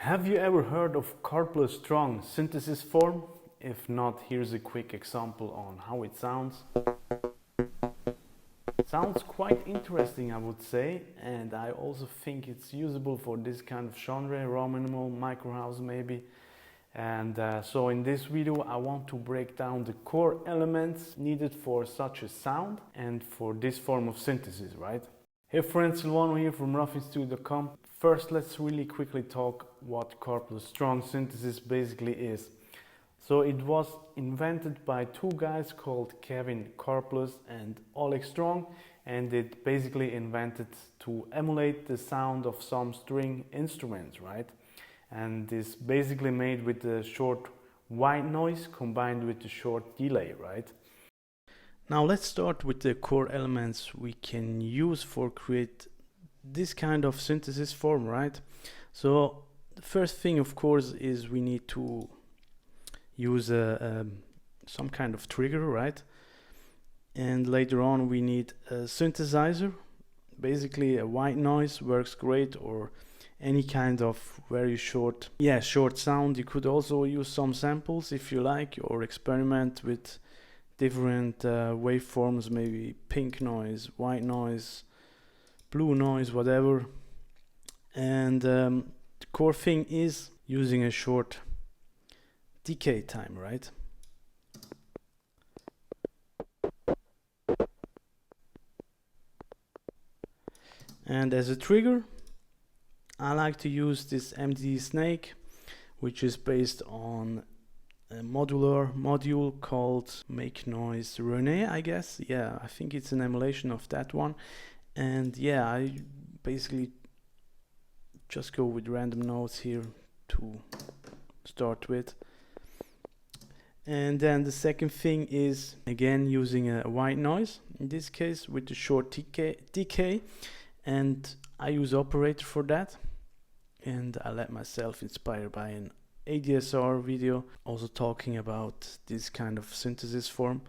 Have you ever heard of Karplus Strong synthesis form? If not, here's a quick example on how it sounds. It sounds quite interesting, I would say, and I also think it's usable for this kind of genre, rominimal, micro house maybe. And so in this video I want to break down the core elements needed for such a sound and for this form of synthesis, right? Hey friends, Silvano here from roughingstudio.com. First, let's really quickly talk what Karplus Strong synthesis basically is. So it was invented by two guys called Kevin Karplus and Oleg Strong, and it basically invented to emulate the sound of some string instruments, right? And it's basically made with the short white noise combined with the short delay, right? Now let's start with the core elements we can use for create this kind of synthesis form, right? So the first thing, of course, is we need to use some kind of trigger, right? And later on we need a synthesizer. Basically a white noise works great, or any kind of very short sound. You could also use some samples if you like, or experiment with different waveforms, maybe pink noise, white noise, blue noise, whatever. And the core thing is using a short decay time, right? And as a trigger, I like to use this MD Snake, which is based on a modular module called Make Noise Rene, I guess. Yeah, I think it's an emulation of that one. And yeah, I basically just go with random notes here to start with. And then the second thing is again using a white noise, in this case with the short decay, and I use operator for that. And I let myself inspire by an ADSR video also talking about this kind of synthesis form,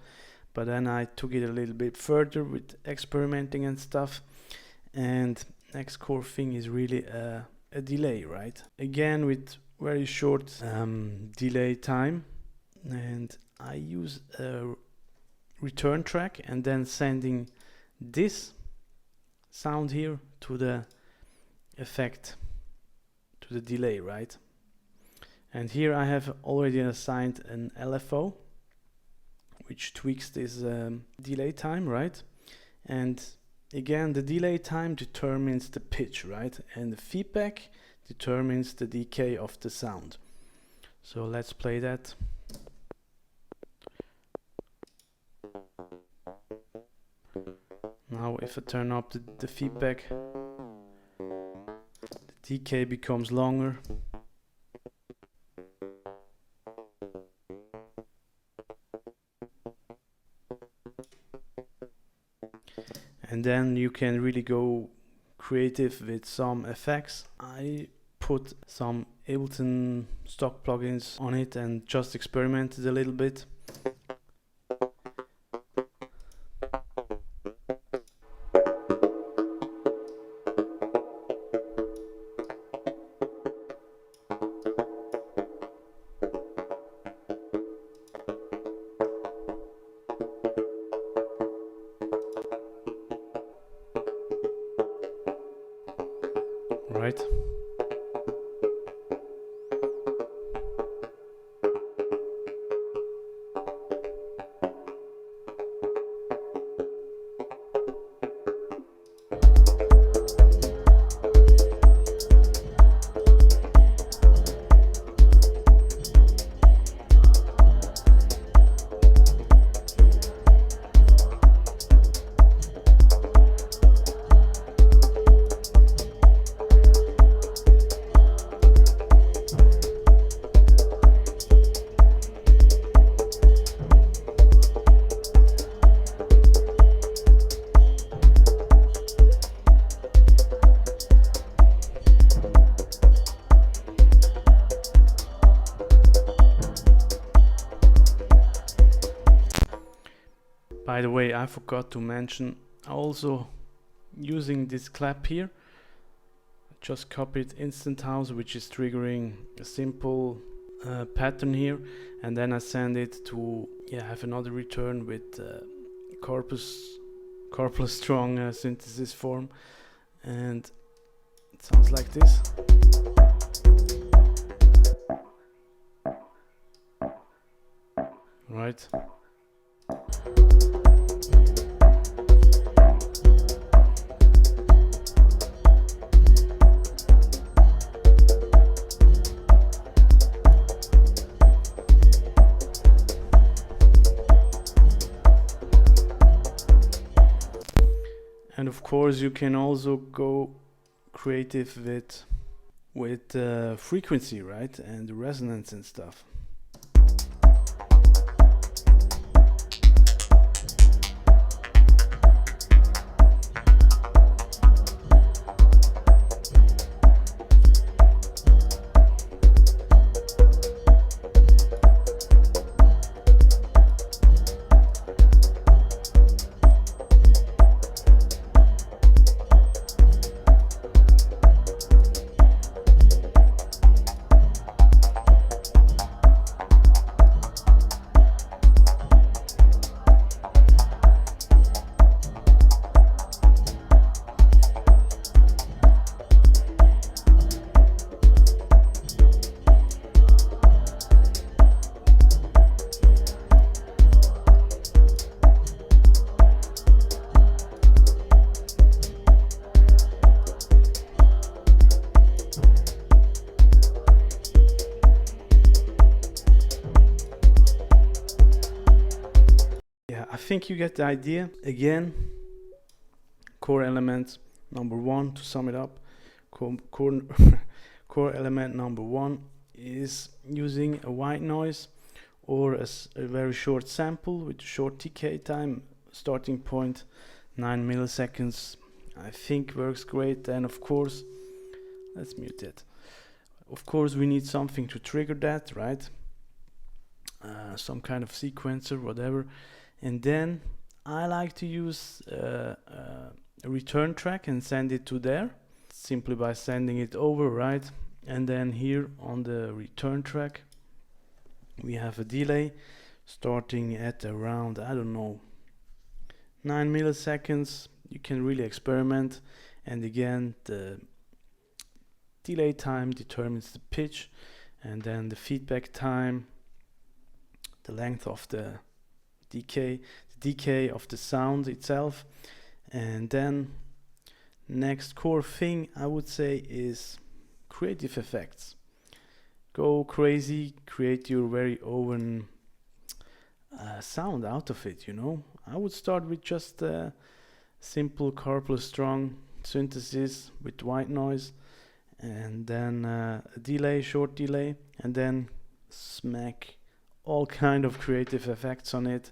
but then I took it a little bit further with experimenting and stuff. And next core thing is really a delay, right? Again with very short delay time, and I use a return track and then sending this sound here to the effect, to the delay, right? And here I have already assigned an LFO which tweaks this delay time, right? And again, the delay time determines the pitch, right? And the feedback determines the decay of the sound. So let's play that. Now if I turn up the feedback, the decay becomes longer. And then you can really go creative with some effects. I put some Ableton stock plugins on it and just experimented a little bit. Right. By the way, I forgot to mention also using this clap here, just copied instant house, which is triggering a simple pattern here, and then I send it to have another return with Karplus Strong synthesis form, and it sounds like this. Right. And of course you can also go creative with frequency, right, and resonance and stuff. I think you get the idea. Again, core element number one, to sum it up, core element number one is using a white noise or a very short sample with short decay time, starting point 9 milliseconds. I think works great. And of course, let's mute it. Of course, we need something to trigger that, right? Some kind of sequencer, whatever. And then I like to use a return track and send it to there, simply by sending it over, right? And then here on the return track we have a delay starting at around, I don't know, 9 milliseconds. You can really experiment, and again the delay time determines the pitch, and then the feedback time, the length of the decay of the sound itself. And then next core thing I would say is creative effects. Go crazy, create your very own sound out of it, you know. I would start with just a simple Karplus Strong synthesis with white noise, and then a delay, short delay, and then smack all kind of creative effects on it,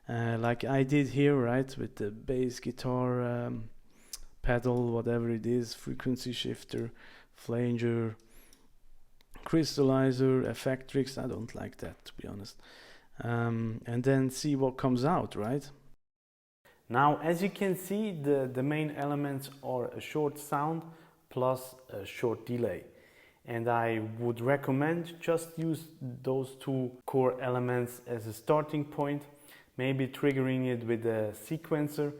like I did here, right, with the bass guitar pedal, whatever it is, frequency shifter, flanger, crystallizer, effectrix. I don't like that, to be honest. And then see what comes out, right? Now, as you can see, the main elements are a short sound plus a short delay. And I would recommend just use those two core elements as a starting point, maybe triggering it with a sequencer,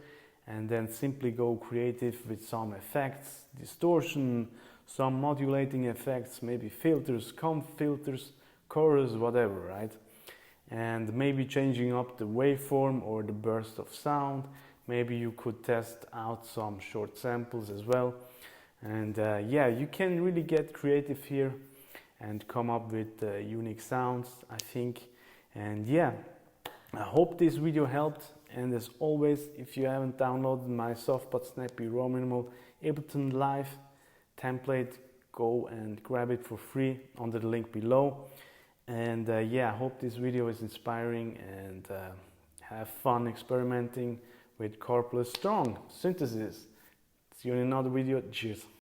and then simply go creative with some effects, distortion, some modulating effects, maybe filters, comp filters, chorus, whatever, right? And maybe changing up the waveform or the burst of sound. Maybe you could test out some short samples as well. And yeah, you can really get creative here and come up with unique sounds, I think. And yeah, I hope this video helped. And as always, if you haven't downloaded my soft but snappy rominimal Ableton Live template, go and grab it for free under the link below. And yeah, I hope this video is inspiring, and have fun experimenting with Karplus Strong synthesis. See you in another video. Cheers.